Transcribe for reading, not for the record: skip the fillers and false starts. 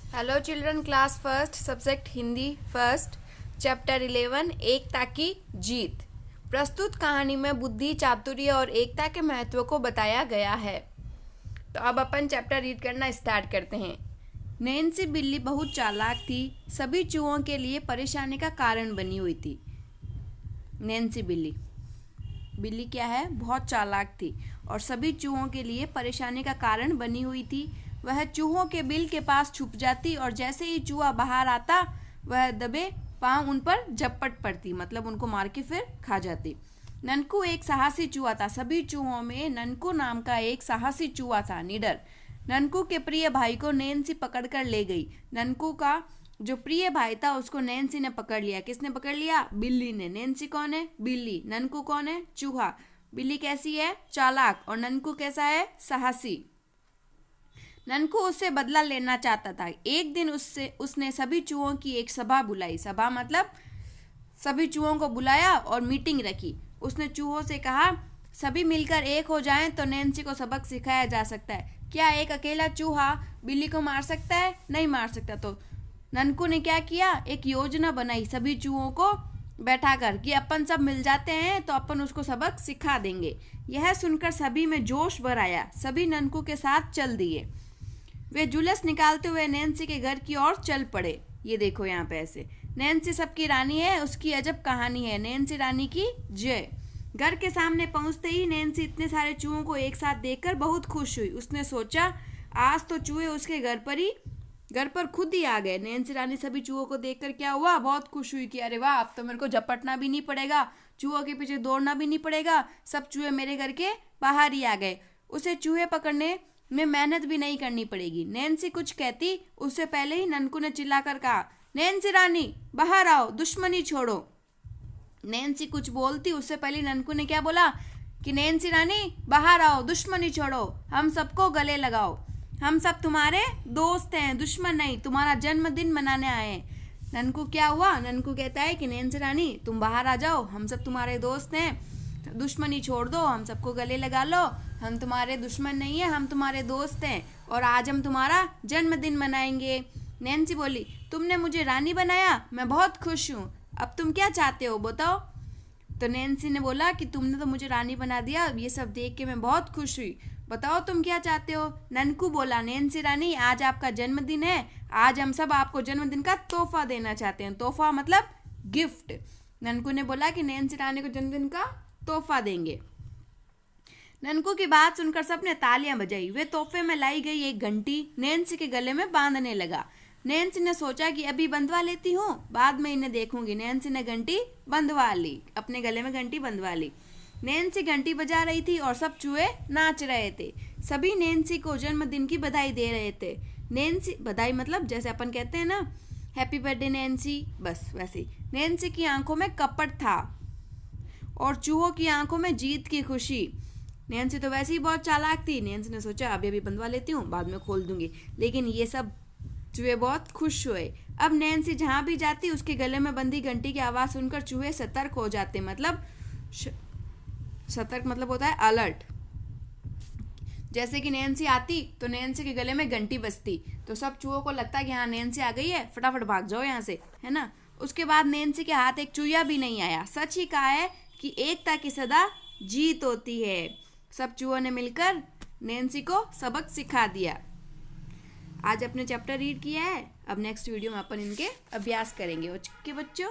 Hello children, class first, subject Hindi first, chapter 11 एकता की जीत। प्रस्तुत कहानी में बुद्धि, चातुर्य और एकता के महत्व को बताया गया है। तो अब अपन चैप्टर रीड करना स्टार्ट करते हैं। नैन्सी बिल्ली बहुत चालाक थी, सभी चूहों के लिए परेशानी का कारण बनी हुई थी। नैन्सी बिल्ली क्या है? बहुत चालाक थी और सभी चूहों के लिए परेशानी का कारण बनी हुई थी। वह चूहों के बिल के पास छुप जाती और जैसे ही चूहा बाहर आता वह दबे पांव उन पर झपट पड़ती, मतलब उनको मार के फिर खा जाती। ननकू एक साहसी चूहा था। सभी चूहों में ननकू नाम का एक साहसी चूहा था, निडर। ननकू के प्रिय भाई को नैन्सी पकड़कर ले गई। ननकू का जो प्रिय भाई था उसको नैन्सी ने पकड़ लिया। किसने पकड़ लिया? बिल्ली ने। नैन्सी कौन है? बिल्ली। ननकू कौन है? चूहा। बिल्ली कैसी है? चालाक। और ननकू कैसा है? साहसी। ननकू उससे बदला लेना चाहता था। एक दिन उसने सभी चूहों की एक सभा बुलाई। सभा मतलब सभी चूहों को बुलाया और मीटिंग रखी। उसने चूहों से कहा, सभी मिलकर एक हो जाएं तो नैन्सी को सबक सिखाया जा सकता है। क्या एक अकेला चूहा बिल्ली को मार सकता है? नहीं मार सकता। तो ननकू ने क्या किया? एक योजना बनाई सभी चूहों को बैठाकर कि अपन सब मिल जाते हैं तो अपन उसको सबक सिखा देंगे। यह सुनकर सभी में जोश भर आया। सभी ननकू के साथ चल दिए। वे जुलूस निकालते हुए नैन्सी के घर की ओर चल पड़े। ये देखो यहाँ पे ऐसे, नैन्सी सबकी रानी है, उसकी अजब कहानी है। नैन्सी रानी की जय। घर के सामने पहुंचते ही नैन्सी इतने सारे चूहों को एक साथ देखकर बहुत खुश हुई। उसने सोचा आज तो चूहे उसके घर पर खुद ही आ गए। नैन्सी रानी सभी चूहों को देखकर क्या हुआ? बहुत खुश हुई कि अरे वाह, अब तो मेरे को झपटना भी नहीं पड़ेगा, चूहों के पीछे दौड़ना भी नहीं पड़ेगा, सब चूहे मेरे घर के बाहर ही आ गए। उसे चूहे पकड़ने में मेहनत भी नहीं करनी पड़ेगी। नैन्सी कुछ कहती उससे पहले ही ननकू ने चिल्लाकर कहा, नैन्सी रानी बाहर आओ, दुश्मनी छोड़ो। नैन्सी कुछ बोलती उससे पहले ननकू ने क्या बोला कि नैन्सी रानी बाहर आओ, दुश्मनी छोड़ो, हम सबको गले लगाओ, हम सब तुम्हारे दोस्त हैं, दुश्मन नहीं, तुम्हारा जन्मदिन मनाने आए हैं। ननकू क्या हुआ? ननकू कहता है कि नैन्सी रानी तुम बाहर आ जाओ, हम सब तुम्हारे दोस्त हैं, दुश्मनी छोड़ दो, हम सबको गले लगा लो, हम तुम्हारे दुश्मन नहीं है, हम तुम्हारे दोस्त हैं और आज हम तुम्हारा जन्मदिन मनाएंगे। नैन्सी बोली, तुमने मुझे रानी बनाया, मैं बहुत खुश हूँ, अब तुम क्या चाहते हो बताओ। तो नैन्सी ने बोला कि तुमने तो मुझे रानी बना दिया, ये सब देख के मैं बहुत खुश हुई, बताओ तुम क्या चाहते हो। ननकू बोला, नैन्सी रानी आज आपका जन्मदिन है, आज हम सब आपको जन्मदिन का तोहफा देना चाहते हैं। तोहफा मतलब गिफ्ट। ननकू ने बोला कि नैन्सी रानी को जन्मदिन का तोहफा देंगे। ननकू की बात सुनकर सबने तालियां बजाई। वे तोहफे में लाई गई एक घंटी नैन्सी के गले में बांधने लगा। नैन्सी ने सोचा कि अभी बंधवा लेती हूँ, बाद में इन्हें देखूंगी। नैन्सी ने घंटी बंधवा ली, अपने गले में घंटी बंधवा ली। नैन्सी घंटी बजा रही थी और सब चूहे नाच रहे थे। सभी नैन्सी को जन्मदिन की बधाई दे रहे थे। नैन्सी, बधाई मतलब जैसे अपन कहते हैं ना हैप्पी बर्थडे नैन्सी, बस वैसे। नैन्सी की आंखों में कपट था और चूहों की आंखों में जीत की खुशी। नैन्सी तो वैसे ही बहुत चालाक थी। नैन्सी ने सोचा अभी अभी बंधवा लेती हूँ, बाद में खोल दूंगी। लेकिन ये सब चूहे बहुत खुश हुए। अब नैन्सी जहां भी जाती उसके गले में बंधी घंटी की आवाज़ सुनकर चूहे सतर्क हो जाते। मतलब सतर्क मतलब होता है अलर्ट। जैसे कि नैन्सी आती तो नैन्सी के गले में घंटी बजती तो सब चूहों को लगता है कि हाँ नैन्सी आ गई है, फटाफट भाग जाओ यहाँ से, है ना। उसके बाद नैन्सी के हाथ एक चूहा भी नहीं आया। सच ही कहा है कि एकता की सदा जीत होती है। सब चूहों ने मिलकर नैन्सी को सबक सिखा दिया। आज अपने चैप्टर रीड किया है, अब नेक्स्ट वीडियो में अपन इनके अभ्यास करेंगे। ओके बच्चों।